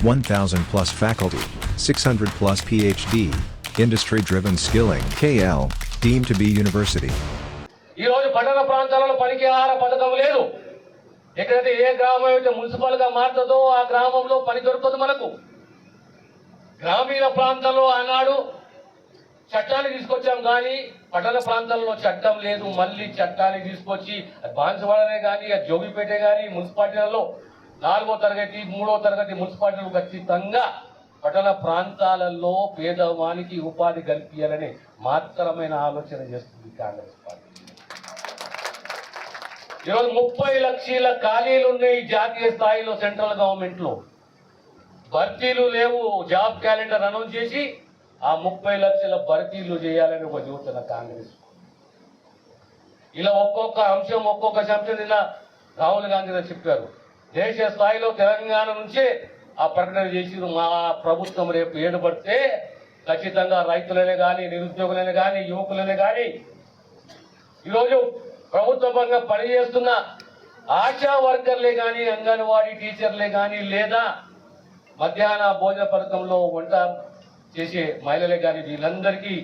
1,000 plus faculty, 600 plus PhD, industry-driven skilling. KL, deemed to be university. ఈ రోజు పట్టణ ప్రాంతాలలో పనికి ఆహార పథకం లేదు. ఎక్కడైతే ఏ గ్రామం అయితే మున్సిపల్ గా మారుతుందో ఆ గ్రామంలో పని దొరుకుతుంది మనకు. గ్రామీణ ప్రాంతాల్లో ఆనాడు చట్టాన్ని తీసుకొచ్చాం, కానీ పట్టణ ప్రాంతాల్లో చట్టం లేదు. మళ్ళీ చట్టాన్ని తీసుకొచ్చి బాన్సువాడనే కానీ జోగిపేట కానీ మున్సిపాలిటీలలో 4వ తరగతి 3వ తరగతి మున్సిపాలిటీలు ఖచ్చితంగా పట్టణ ప్రాంతాలలో పేదవానికి ఉపాధి కల్పించాలని మాత్రమైన ఆలోచన చేస్తుంది కాంగ్రెస్ పార్టీ. ఈరోజు 30 లక్షల ఖాళీలు ఉన్నాయి జాతీయ స్థాయిలో సెంట్రల్ గవర్నమెంట్ లో. భర్తీలు లేవు. జాబ్ క్యాలెండర్ అనౌన్స్ చేసి ఆ 30 లక్షల భర్తీలు చేయాలని ఒక యువతన కాంగ్రెస్. ఇలా ఒక్కొక్క అంశం నిన్న రాహుల్ గాంధీ గారు చెప్పారు. దేశ స్థాయిలో తెలంగాణ నుంచే ఆ ప్రకటన చేసి మా ప్రభుత్వం రేపు ఏడుపడితే ఖచ్చితంగా రైతులనే కానీ నిరుద్యోగులనే కానీ యువకులనే కానీ ఈరోజు ప్రభుత్వ పరంగా పనిచేస్తున్న ఆశా వర్కర్లే కానీ అంగన్వాడీ టీచర్లే కానీ లేదా మధ్యాహ్న భోజన పథకంలో వంట చేసే మహిళలే కానీ వీళ్ళందరికీ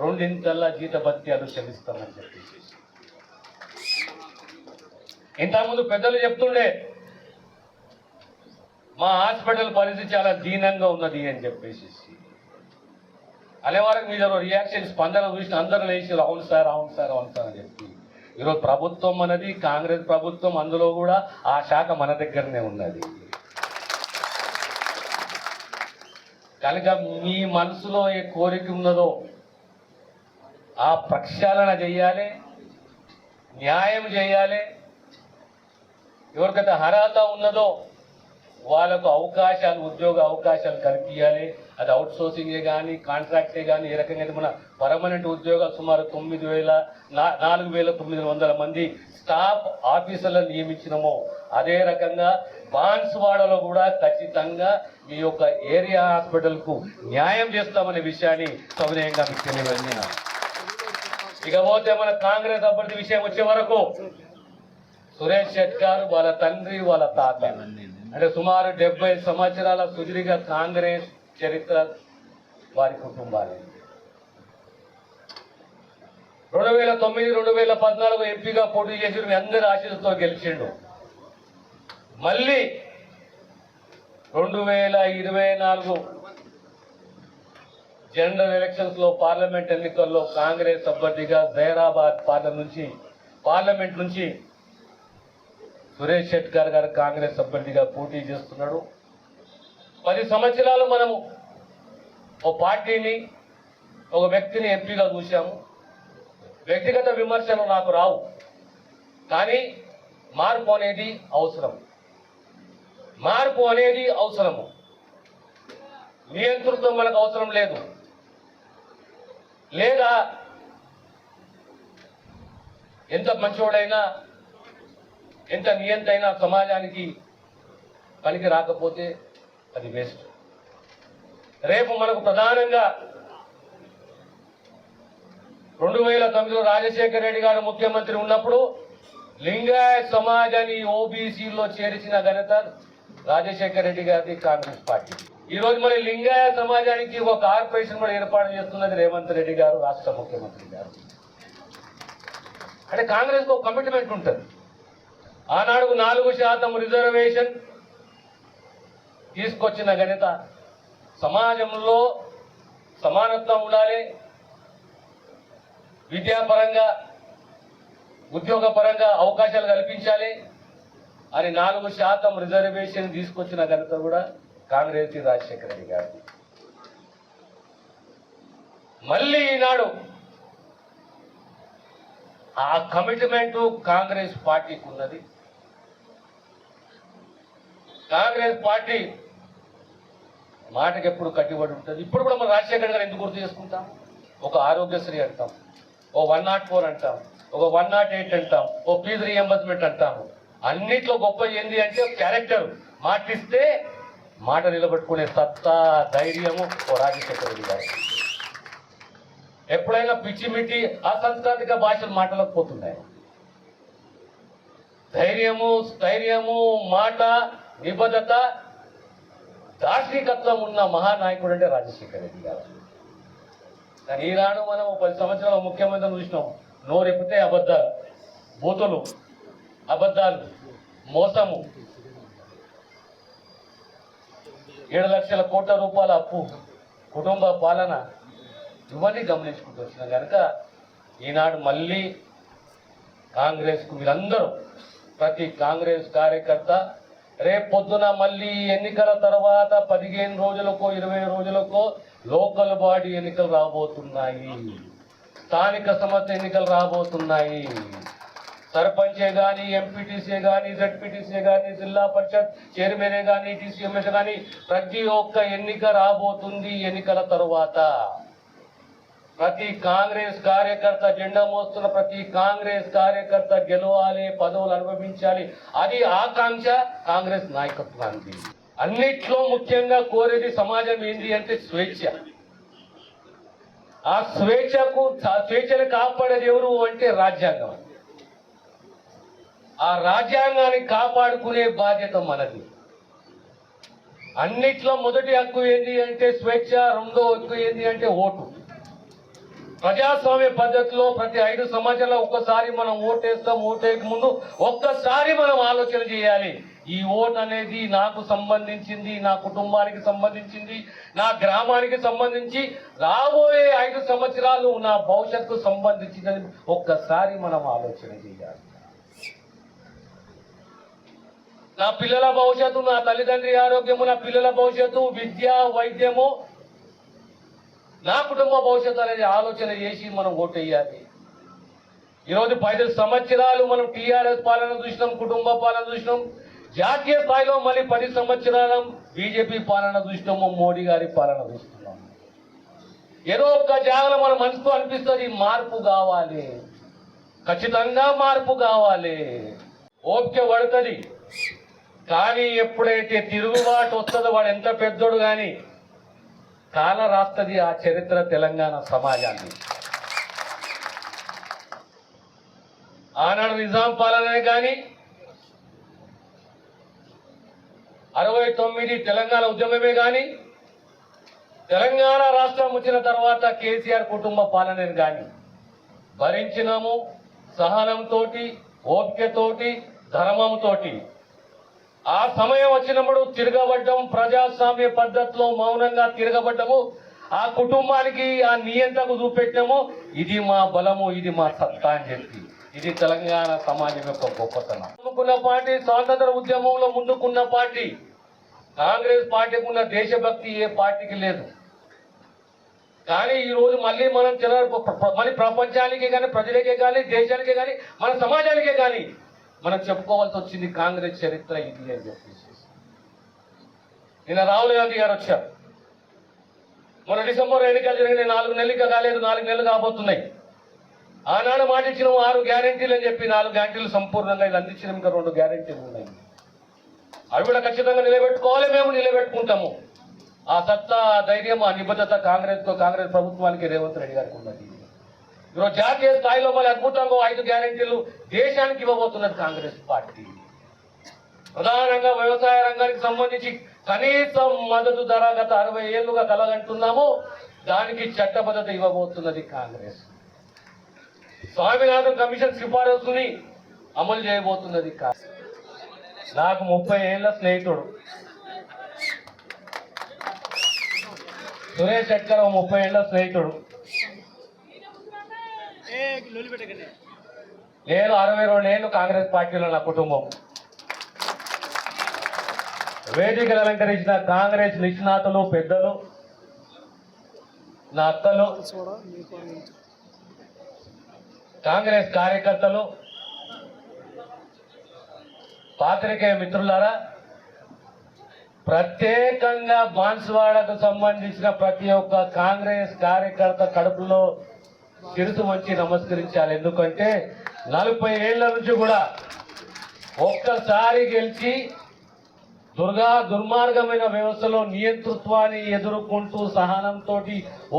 2 జీతభత్యాలు చెల్లిస్తామని చెప్పేసి ఇంతకుముందు పెద్దలు చెప్తుండే మా హాస్పిటల్ పరిస్థితి చాలా దీనంగా ఉన్నది అని చెప్పేసి అనే వరకు మీద రియాక్షన్ స్పందన చూసి అందరూ లేచి అవును సార్ అని చెప్పి ఈరోజు ప్రభుత్వం అనేది కాంగ్రెస్ ప్రభుత్వం, అందులో కూడా ఆ శాఖ మన దగ్గరనే ఉన్నది. కనుక మీ మనసులో ఏ కోరిక ఉన్నదో ఆ ప్రక్షాళన చేయాలి, న్యాయం చేయాలి. ఎవరికైతే అర్హత ఉన్నదో వాళ్ళకు అవకాశాలు, ఉద్యోగ అవకాశాలు కల్పించాలి. అది అవుట్ సోర్సింగే కానీ కాంట్రాక్టే కానీ ఏ రకంగా మన పర్మనెంట్ ఉద్యోగాలు సుమారు 4,900 మంది స్టాఫ్ ఆఫీసర్లను నియమించినమో అదే రకంగా బాన్సువాడలో కూడా ఖచ్చితంగా మీ యొక్క ఏరియా హాస్పిటల్కు న్యాయం చేస్తామనే విషయాన్ని సవినయంగా మీకు తెలియజేస్తున్నా. ఇకపోతే మన కాంగ్రెస్ అభ్యర్థి విషయం వచ్చే వరకు సురేష్ షెట్కార్ వాళ్ళ తండ్రి వాళ్ళ తాత అంటే సుమారు 70 సంవత్సరాల సుదీర్ఘ కాంగ్రెస్ చరిత్ర వారి కుటుంబాలు. 2009, 2014 ఎంపీగా పోటీ చేసి మీ అందరి ఆశీస్సుతో గెలిచిండు. మళ్ళీ 2024 జనరల్ ఎలక్షన్స్ లో పార్లమెంట్ ఎన్నికల్లో కాంగ్రెస్ అభ్యర్థిగా జైరాబాద్ పార్లమెంట్ నుంచి సురేష్ షెట్కార్ గారు కాంగ్రెస్ అభ్యర్థిగా పోటీ చేస్తున్నాడు. 10 సంవత్సరాలు మనము ఒక పార్టీని, ఒక వ్యక్తిని ఎంపీగా చూశాము. వ్యక్తిగత విమర్శలు నాకు రావు, కానీ మార్పు అనేది అవసరము. నియంతృత్వం మనకు అవసరం లేదు. లేదా ఎంత మంచోడైనా ఎంత నియంతైనా సమాజానికి పనికి రాకపోతే అది వేస్ట్. రేపు మనకు ప్రధానంగా 2009లో రాజశేఖర రెడ్డి గారు ముఖ్యమంత్రి ఉన్నప్పుడు లింగాయత్ సమాజాన్ని ఓబీసీలో చేర్చిన ఘనత రాజశేఖర రెడ్డి గారిది, కాంగ్రెస్ పార్టీ. ఈరోజు మరి లింగాయత్ సమాజానికి ఒక కార్పొరేషన్ కూడా ఏర్పాటు చేస్తున్నది రేవంత్ రెడ్డి గారు, రాష్ట్ర ముఖ్యమంత్రి గారు. అంటే కాంగ్రెస్కి ఒక కమిట్మెంట్ ఉంటుంది. ఆనాడు 4% రిజర్వేషన్ తీసుకొచ్చిన ఘనత, సమాజంలో సమానత్వం ఉండాలి, విద్యాపరంగా ఉద్యోగపరంగా అవకాశాలు కల్పించాలి అని 4% రిజర్వేషన్ తీసుకొచ్చిన ఘనత కూడా కాంగ్రెస్ రాజశేఖర రెడ్డి గారిది. మళ్ళీ ఈనాడు ఆ కమిట్మెంటు కాంగ్రెస్ పార్టీకి ఉన్నది. కాంగ్రెస్ పార్టీ మాటకి ఎప్పుడు కట్టుబడి ఉంటుంది. ఇప్పుడు కూడా మనం రాజశేఖర్ గారు ఎందుకు గుర్తు చేసుకుంటాం? ఒక ఆరోగ్యశ్రీ అంటాం, ఓ 104 అంటాం, ఒక 108 అంటాం, ఓ ఫీజు రీఎంబర్స్మెంట్ అంటాము. అన్నిట్లో గొప్ప ఏంది అంటే క్యారెక్టర్. మాటిస్తే మాట నిలబెట్టుకునే సత్తా, ధైర్యము ఓ రాజశేఖర రెడ్డి గారు. ఎప్పుడైనా పిచ్చిమిట్టి అసంస్కృతిక భాషలు మాట్లాడకపోతున్నాయి. ధైర్యము, స్థైర్యము, మాట, నిబద్ధత దార్శనికత్వం ఉన్న మహానాయకుడు అంటే రాజశేఖర రెడ్డి గారు. కానీ ఈనాడు మనం 10 సంవత్సరాల ముఖ్యమంత్రిని చూసినాం. నోరెప్పితే అబద్ధాలు, బూతులు, అబద్ధాలు, మోసము, 7 లక్షల కోట్ల రూపాయల అప్పు, కుటుంబ పాలన, ఇవన్నీ గమనించుకుంటూ వచ్చినాం కనుక ఈనాడు మళ్ళీ కాంగ్రెస్కు మీరందరూ, ప్రతి కాంగ్రెస్ కార్యకర్త రేపు పొద్దున మళ్ళీ ఎన్నికల తర్వాత 15 రోజులకో 20 రోజులకో లోకల్ బాడీ ఎన్నికలు రాబోతున్నాయి, స్థానిక సంస్థ ఎన్నికలు రాబోతున్నాయి. సర్పంచే కానీ, ఎంపీటీసీ కానీ, జడ్పీటీసీ కానీ, జిల్లా పరిషత్ చైర్మనే కానీ, టీసీఎంఎస్ కానీ ప్రతి ఒక్క ఎన్నిక రాబోతుంది. ఎన్నికల తరువాత ప్రతి కాంగ్రెస్ కార్యకర్త, జెండా మోస్తున్న ప్రతి కాంగ్రెస్ కార్యకర్త గెలవాలి, పదవులు అనుభవించాలి. అది ఆకాంక్ష కాంగ్రెస్ నాయకత్వానికి. అన్నిట్లో ముఖ్యంగా కోరేది సమాజం ఏంటి అంటే స్వేచ్ఛ. ఆ స్వేచ్ఛను కాపాడేది ఎవరు అంటే రాజ్యాంగం. ఆ రాజ్యాంగాన్ని కాపాడుకునే బాధ్యత మనది. అన్నిట్లో మొదటి హక్కు ఏంటి అంటే స్వేచ్ఛ, రెండో హక్కు ఏంటి అంటే ఓటు. ప్రజాస్వామ్య పద్ధతిలో ప్రతి 5 సంవత్సరాల ఒక్కసారి మనం ఓటేస్తాం. ఓటేక ముందు ఒక్కసారి మనం ఆలోచన చేయాలి. ఈ ఓటు అనేది నాకు సంబంధించింది, నా కుటుంబానికి సంబంధించింది, నా గ్రామానికి సంబంధించి రాబోయే 5 సంవత్సరాలు నా భవిష్యత్తుకు సంబంధించిందని ఒక్కసారి మనం ఆలోచన చేయాలి. నా పిల్లల భవిష్యత్తు, నా తల్లిదండ్రి ఆరోగ్యము, నా పిల్లల భవిష్యత్తు, విద్య, వైద్యము, నా కుటుంబ భవిష్యత్తు అనేది ఆలోచన చేసి మనం ఓటేయాలి. ఈరోజు 10 సంవత్సరాలు మనం టీఆర్ఎస్ పాలన చూసినాం, కుటుంబ పాలన చూసినాం. జాతీయ స్థాయిలో మళ్ళీ 10 సంవత్సరాలు బీజేపీ పాలన చూసినాము, మోడీ గారి పాలన చూస్తున్నాం. ఏదో ఒక్క జాగలో మన మనసుతో అనిపిస్తుంది మార్పు కావాలి, ఖచ్చితంగా మార్పు కావాలి. ఓపిక పడుతుంది, కానీ ఎప్పుడైతే తిరుగుబాటు వస్తుందో వాడు ఎంత పెద్దోడు కానీ కాల రాస్తుంది ఆ చరిత్ర తెలంగాణ సమాజాన్ని. ఆనాడు నిజాం పాలనే కానీ 69 తెలంగాణ ఉద్యమమే కానీ తెలంగాణ రాష్ట్రం వచ్చిన తర్వాత కేసీఆర్ కుటుంబ పాలనని కానీ భరించినాము. సహనంతో, ఓపికతోటి, ధర్మంతో. ఆ సమయం వచ్చినప్పుడు తిరగబడ్డం, ప్రజాస్వామ్య పద్ధతిలో మౌనంగా తిరగబడ్డము. ఆ కుటుంబానికి ఆ నియంత్రణకు చూపెట్టాము. ఇది మా బలము, ఇది మా సత్తా అని చెప్పి. ఇది తెలంగాణ సమాజం యొక్క గొప్పతనం. ముందుకున్న పార్టీ, స్వాతంత్ర ఉద్యమంలో ముందుకున్న పార్టీ కాంగ్రెస్ పార్టీకి ఉన్న దేశభక్తి ఏ పార్టీకి లేదు. కానీ ఈరోజు మళ్ళీ మనం మళ్ళీ ప్రపంచానికే కానీ, ప్రజలకే కానీ, దేశానికే కానీ, మన సమాజానికే కానీ మనం చెప్పుకోవాల్సి వచ్చింది కాంగ్రెస్ చరిత్ర ఇది అని చెప్పేసి. నిన్న రాహుల్ గాంధీ గారు వచ్చారు. మన డిసెంబర్ ఎన్నికలు జరిగినాయి, 4 నెలలు కాలేదు, 4 నెలలు కాబోతున్నాయి. ఆనాడు మాట ఇచ్చిన 6 గ్యారెంటీలు అని చెప్పి 4 గ్యారెంటీలు సంపూర్ణంగా ఇది అందించిన ఇంకా 2 గ్యారెంటీలు ఉన్నాయి. అవి కూడా ఖచ్చితంగా నిలబెట్టుకోవాలి, మేము నిలబెట్టుకుంటాము. ఆ సత్తా, ఆ ధైర్యం, ఆ నిబద్ధత కాంగ్రెస్ ప్రభుత్వానికి రేవంత్ రెడ్డి గారికి ఉన్నది. ఈరోజు జాతీయ స్థాయిలో మళ్ళీ అద్భుతంగా 5 గ్యారెంటీలు దేశానికి ఇవ్వబోతున్నది కాంగ్రెస్ పార్టీ. ప్రధానంగా వ్యవసాయ రంగానికి సంబంధించి కనీసం మద్దతు ధర గత 60 ఏళ్లుగా కలగంటున్నాము. దానికి చట్టబద్ధత ఇవ్వబోతున్నది కాంగ్రెస్. స్వామినాథన్ కమిషన్ సిఫారసుని అమలు చేయబోతున్నది కాంగ్రెస్. నాకు 30 ఏళ్ల స్నేహితుడు సురేష్ శెట్కర్, 30 ఏళ్ల స్నేహితుడు. నేను 62 ఏళ్ళు కాంగ్రెస్ పార్టీలో నా కుటుంబం. వేదికలు అలంకరించిన కాంగ్రెస్ నిష్ణాతులు, పెద్దలు, నా అక్కలు, కాంగ్రెస్ కార్యకర్తలు, పాత్రికేయ మిత్రులారా, ప్రత్యేకంగా బాన్స్వాడకు సంబంధించిన ప్రతి ఒక్క కాంగ్రెస్ కార్యకర్త కడుపులో శిరసు వంచి నమస్కరించాలి. ఎందుకంటే 40 ఏళ్ల నుంచి కూడా ఒక్కసారి గెలిచి దుర్మార్గమైన వ్యవస్థలో నియంతృత్వాన్ని ఎదుర్కొంటూ సహనంతో,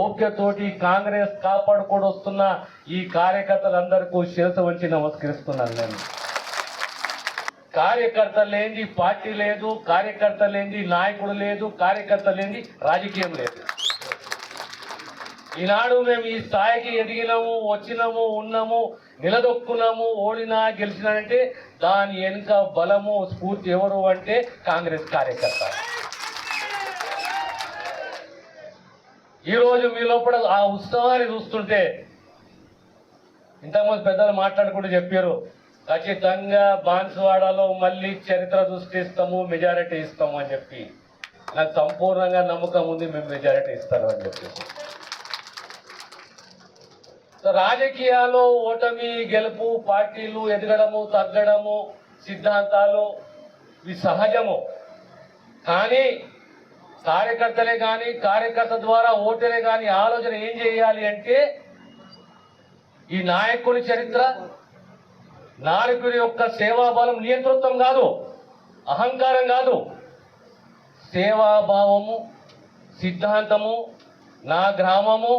ఓపికతోటి కాంగ్రెస్ కాపాడుకోవస్తున్న ఈ కార్యకర్తలందరికీ శిరసు వంచి నమస్కరిస్తున్నాను. నేను కార్యకర్త లేని పార్టీ లేదు, కార్యకర్త లేని నాయకుడు లేదు, కార్యకర్త లేని రాజకీయం లేదు. ఈనాడు మేము ఈ స్థాయికి ఎదిగినాము, వచ్చినాము, ఉన్నాము, నిలదొక్కున్నాము, ఓడినా గెలిచినానంటే దాని వెనుక బలము స్ఫూర్తి ఎవరు అంటే కాంగ్రెస్ కార్యకర్త. ఈరోజు మీ లోపల ఆ ఉత్సవాన్ని చూస్తుంటే ఇంతకుముందు పెద్దలు మాట్లాడుకుంటూ చెప్పారు, ఖచ్చితంగా బాన్సువాడలో మళ్ళీ చరిత్ర సృష్టిస్తాము, మెజారిటీ ఇస్తాము అని చెప్పి. నాకు సంపూర్ణంగా నమ్మకం ఉంది మేము మెజారిటీ ఇస్తాము అని చెప్పేసి. రాజకీయాల్లో ఓటమి గెలుపు, పార్టీలు ఎదగడము తగ్గడము, సిద్ధాంతాలు ఇవి సహజము. కానీ కార్యకర్తలే కానీ, కార్యకర్త ద్వారా ఓటరే కానీ ఆలోచన ఏం చేయాలి అంటే ఈ నాయకుని చరిత్ర, నాయకుడి యొక్క సేవాబలం, నియంతృత్వం కాదు, అహంకారం కాదు, సేవాభావము, సిద్ధాంతము, నా గ్రామము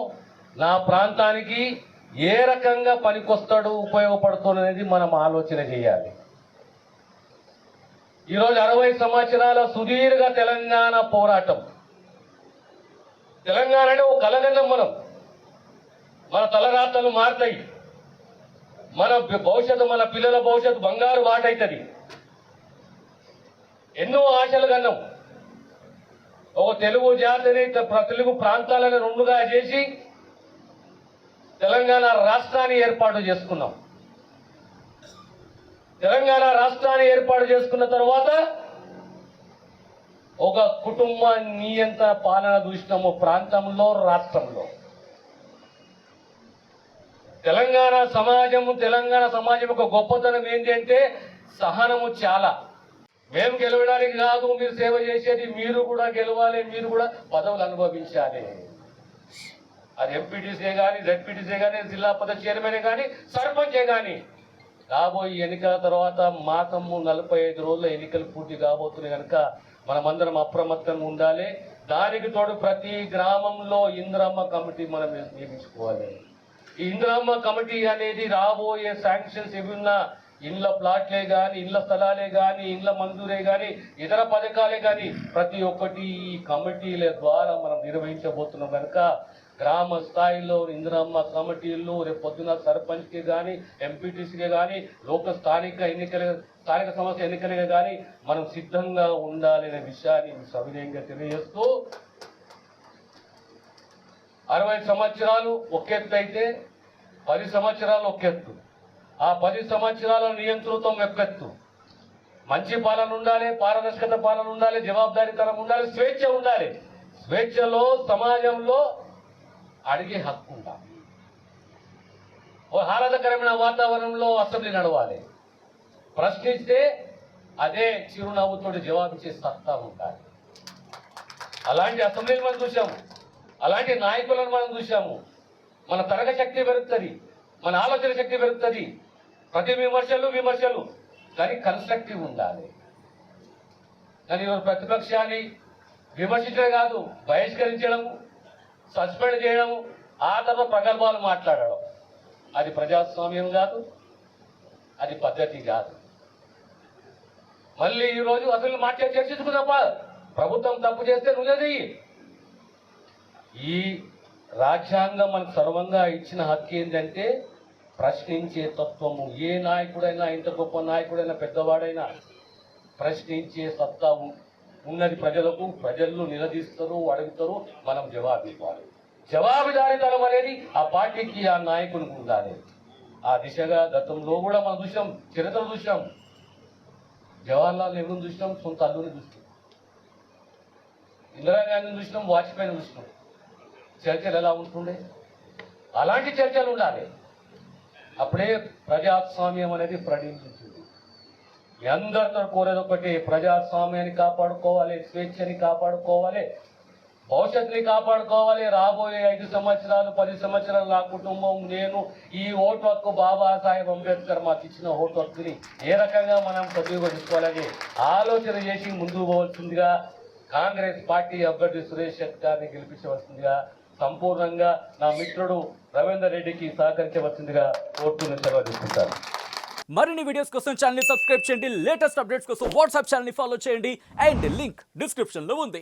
నా ప్రాంతానికి ఏ రకంగా పనికొస్తాడు, ఉపయోగపడుతున్నది మనం ఆలోచన చేయాలి. ఈరోజు 60 సంవత్సరాల సుదీర్ఘ తెలంగాణ పోరాటం. తెలంగాణ అంటే ఒక కలగన్నం. మన తలరాతలు మారుతాయి, మన భవిష్యత్తు, మన పిల్లల భవిష్యత్తు బంగారు బాట అవుతుంది. ఎన్నో ఆశలు కన్నాం. ఒక తెలుగు జాతిని, తెలుగు ప్రాంతాలను రెండుగా చేసి తెలంగాణ రాష్ట్రాన్ని ఏర్పాటు చేసుకున్నాం. తెలంగాణ రాష్ట్రాన్ని ఏర్పాటు చేసుకున్న తర్వాత ఒక కుటుంబ నియంత్ర పాలన చూసినాము ప్రాంతంలో, రాష్ట్రంలో. తెలంగాణ సమాజం యొక్క గొప్పతనం ఏంటి అంటే సహనము చాలా. మేము గెలవడానికి కాదు మీరు సేవ చేసేది, మీరు కూడా గెలవాలి, మీరు కూడా పదవులు అనుభవించాలి. అది ఎంపీటీసీ కానీ, జెడ్పీటీసీ కానీ, జిల్లా పరిషత్ చైర్మన్ కానీ, సర్పంచే కానీ. రాబోయే ఎన్నికల తర్వాత మాసము 45 రోజుల ఎన్నికలు పూర్తి కాబోతున్నాయి కనుక మనమందరం అప్రమత్తంగా ఉండాలి. దానికి తోడు ప్రతి గ్రామంలో ఇందిరమ్మ కమిటీ మనం నియమించుకోవాలి. ఈ ఇందిరమ్మ కమిటీ అనేది రాబోయే శాంక్షన్స్ ఏమున్నా, ఇండ్ల ప్లాట్లే కానీ, ఇండ్ల స్థలాలే కానీ, ఇండ్ల మంజూరే కానీ, ఇతర పథకాలే కానీ ప్రతి ఒక్కటి ఈ కమిటీల ద్వారా మనం నిర్వహించబోతున్నాం కనుక గ్రామ స్థాయిలో ఇందిరమ్మ కమిటీలు రేపు పొద్దున సర్పంచ్కి కానీ, ఎంపీటీసీకి కానీ, స్థానిక సంస్థ ఎన్నికలకి కానీ మనం సిద్ధంగా ఉండాలనే విషయాన్ని సవినయంగా తెలియజేస్తూ 60 సంవత్సరాలు ఒకెత్తు అయితే 10 సంవత్సరాలు ఒకెత్తు. ఆ 10 సంవత్సరాల నియంతృత్వం ఒకెత్తు. మంచి పాలన ఉండాలి, పారదర్శకత పాలన ఉండాలి, జవాబుదారీతనం ఉండాలి, స్వేచ్ఛ ఉండాలి. స్వేచ్ఛలో సమాజంలో అడిగే హక్కు ఉండాలి. ఓ ఆహ్లాదకరమైన వాతావరణంలో అసెంబ్లీ నడవాలి. ప్రశ్నిస్తే అదే చిరునవ్వుతోటి జవాబిచ్చే సత్తా ఉండాలి. అలాంటి అసెంబ్లీని మనం చూసాము, అలాంటి నాయకులను మనం చూసాము. మన తరగ శక్తి పెరుగుతుంది, మన ఆలోచన శక్తి పెరుగుతుంది. ప్రతి విమర్శలు కానీ కన్స్ట్రక్టివ్ ఉండాలి. కానీ ప్రతిపక్షాన్ని విమర్శించడం కాదు, బహిష్కరించడము, సస్పెండ్ చేయడము, ఆ తర్వాత ప్రగల్భాలు మాట్లాడడం, అది ప్రజాస్వామ్యం కాదు, అది పద్ధతి కాదు. మళ్ళీ ఈరోజు అసలు చర్చించుకుందాప, ప్రభుత్వం తప్పు చేస్తే నువ్వేది. ఈ రాజ్యాంగం మనకు సర్వంగా ఇచ్చిన హక్కు ఏంటంటే ప్రశ్నించే తత్వము. ఏ నాయకుడైనా, ఇంత గొప్ప నాయకుడైనా, పెద్దవాడైనా ప్రశ్నించే సత్తా ఉన్నది ప్రజలకు. ప్రజలను నిలదీస్తారు, అడుగుతారు, మనం జవాబు ఇవ్వాలి. జవాబుదారీతనం అనేది ఆ పార్టీకి, ఆ నాయకునికి ఉండాలి. ఆ దిశగా గతంలో కూడా మనం చూసాం, చరిత్ర చూసాం. జవహర్లాల్ నెహ్రూని చూసినాం, సొంత అల్లుని చూసినాం, ఇందిరాగాంధీని చూసినాం, వాజ్పేయిని చూసినాం. చర్చలు ఎలా ఉంటుండే? అలాంటి చర్చలు ఉండాలి. అప్పుడే ప్రజాస్వామ్యం అనేది ప్రతిష్ఠించింది. మీ అందరితో కోరేది ఒకటి, ప్రజాస్వామ్యాన్ని కాపాడుకోవాలి, స్వేచ్ఛని కాపాడుకోవాలి, భవిష్యత్తుని కాపాడుకోవాలి. రాబోయే 5 సంవత్సరాలు 10 సంవత్సరాలు నా కుటుంబం, నేను ఈ ఓటు హక్కు బాబాసాహెబ్ అంబేద్కర్ మాకు ఇచ్చిన ఓటు హక్కుని ఏ రకంగా మనం సద్వినియోగించుకోవాలని ఆలోచన చేసి ముందుకు పోవాల్సిందిగా, కాంగ్రెస్ పార్టీ అభ్యర్థి సురేష్ శెట్టి గారిని గెలిపించవలసిందిగా సంపూర్ణంగా నా మిత్రుడు రవీందర్ రెడ్డికి సహకరించవలసిందిగా కోరుతూ సెలవు తీసుకుంటాను. మరిన్ని వీడియోస్ కోసం ఛానల్ ని సబ్స్క్రైబ్ చేయండి, లేటెస్ట్ అప్డేట్స్ కోసం వాట్సాప్ ఛానల్ ని ఫాలో చేయండి అండ్ లింక్ డిస్క్రిప్షన్ లో ఉంది.